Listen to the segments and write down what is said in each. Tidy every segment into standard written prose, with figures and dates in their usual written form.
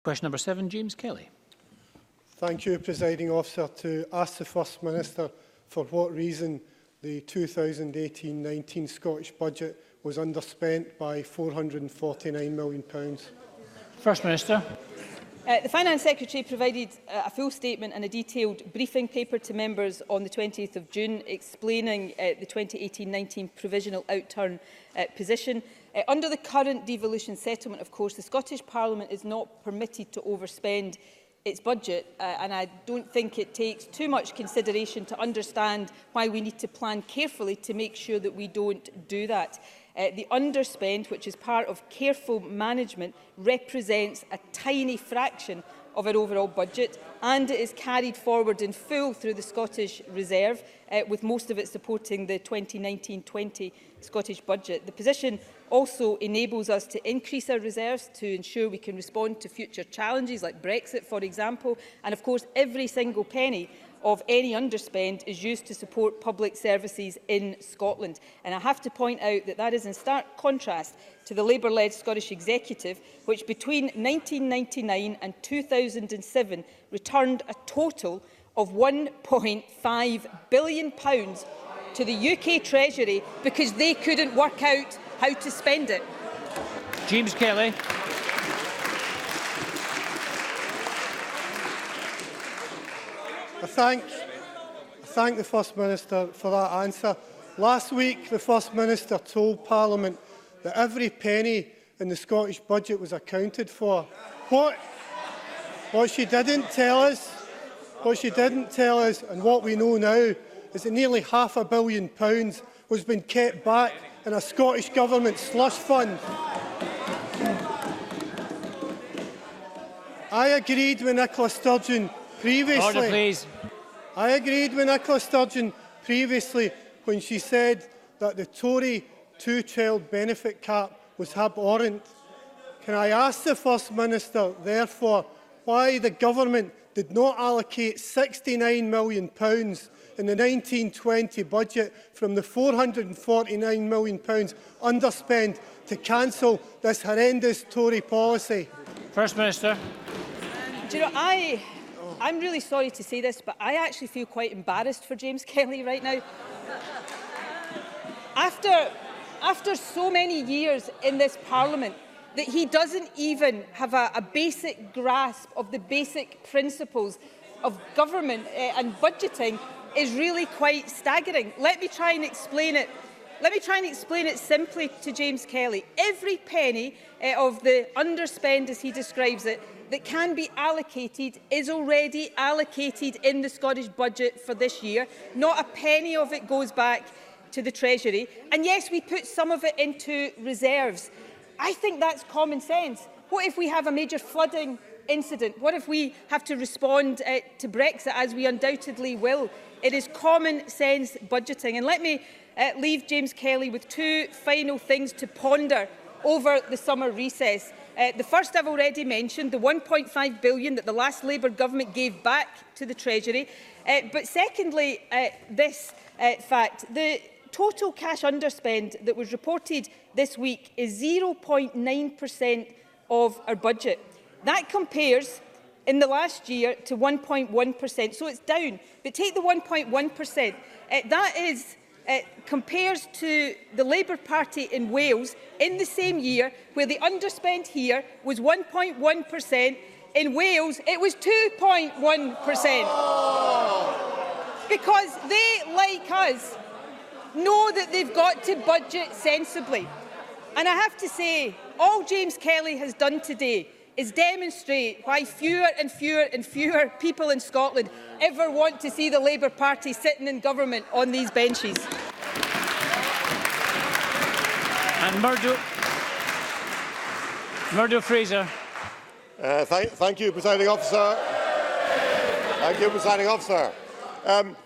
Question number 7, James Kelly. Thank you, Presiding Officer. To ask the First Minister for what reason the 2018-19 Scottish Budget was underspent by £449 million. First Minister. The Finance Secretary provided a full statement and a detailed briefing paper to members on the 20th of June explaining the 2018-19 provisional outturn position. Under the current devolution settlement, of course, the Scottish Parliament is not permitted to overspend its budget, and I don't think it takes too much consideration to understand why we need to plan carefully to make sure that we don't do that. The underspend, which is part of careful management, represents a tiny fraction of our overall budget, and it is carried forward in full through the Scottish Reserve, with most of it supporting the 2019-20 Scottish Budget. The position also enables us to increase our reserves to ensure we can respond to future challenges like Brexit, for example, and of course every single penny of any underspend is used to support public services in Scotland. And I have to point out that that is in stark contrast to the Labour-led Scottish Executive, which between 1999 and 2007 returned a total of £1.5 billion to the UK Treasury because they couldn't work out how to spend it. James Kelly. I thank the First Minister for that answer. Last week, the First Minister told Parliament that every penny in the Scottish Budget was accounted for. What she didn't tell us, and what we know now, is that nearly £500 million was being kept back in a Scottish Government slush fund. I agreed with Nicola Sturgeon previously. Order, please. I agreed with Nicola Sturgeon previously when she said that the Tory two-child benefit cap was abhorrent. Can I ask the First Minister, therefore, why the Government did not allocate £69 million in the 1920 budget from the £449 million underspend to cancel this horrendous Tory policy? First Minister. Do you know, I'm really sorry to say this, but I actually feel quite embarrassed for James Kelly right now. After so many years in this Parliament, that he doesn't even have a basic grasp of the basic principles of government and budgeting is really quite staggering. Let me try and explain it. Let me try and explain it simply to James Kelly. Every penny of the underspend, as he describes it, that can be allocated is already allocated in the Scottish Budget for this year. Not a penny of it goes back to the Treasury. And yes, we put some of it into reserves. I think that's common sense. What if we have a major flooding incident? What if we have to respond to Brexit, as we undoubtedly will? It is common sense budgeting. And let me leave James Kelly with two final things to ponder over the summer recess. The first I've already mentioned, the £1.5 billion that the last Labour government gave back to the Treasury. But secondly, this fact, the total cash underspend that was reported this week is 0.9% of our budget. That compares in the last year to 1.1%, so it's down. But take the 1.1%, that is compares to the Labour Party in Wales in the same year, where the underspend here was 1.1%. In Wales, it was 2.1%. Because they, like us, know that they've got to budget sensibly. And I have to say, all James Kelly has done today is demonstrate why fewer and fewer people in Scotland ever want to see the Labour Party sitting in government on these benches. And Murdo Fraser. Thank you, Presiding Officer. Thank you, Presiding Officer.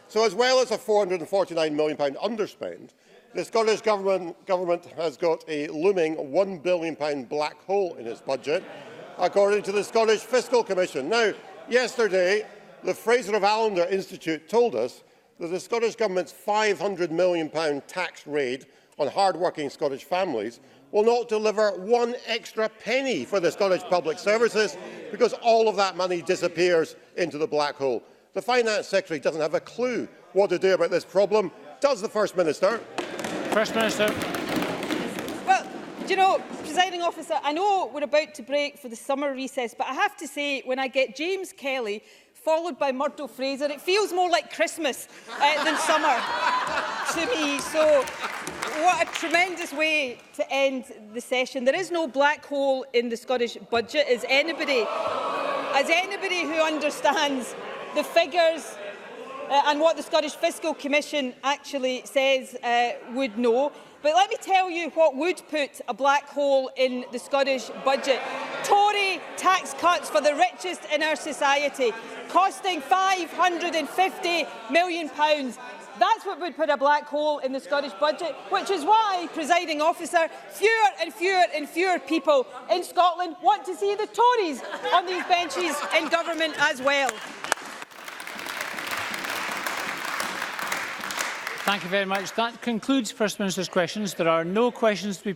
So as well as a £449 million underspend, the Scottish Government has got a looming £1 billion black hole in its budget, according to the Scottish Fiscal Commission. Now, yesterday, the Fraser of Allender Institute told us that the Scottish Government's £500 million tax raid on hard-working Scottish families will not deliver one extra penny for the Scottish public services because all of that money disappears into the black hole. The Finance Secretary doesn't have a clue what to do about this problem. Does the First Minister? First Minister. Well, do you know, Presiding Officer, I know we're about to break for the summer recess, but I have to say, when I get James Kelly followed by Murdo Fraser, it feels more like Christmas than summer to me. So, what a tremendous way to end the session. There is no black hole in the Scottish budget, as anybody who understands the figures and what the Scottish Fiscal Commission actually says would know. But let me tell you what would put a black hole in the Scottish budget. Tory tax cuts for the richest in our society, costing £550 million. That's what would put a black hole in the Scottish budget, which is why, Presiding Officer, fewer people in Scotland want to see the Tories on these benches in government as well. Thank you very much. That concludes First Minister's questions. There are no questions to be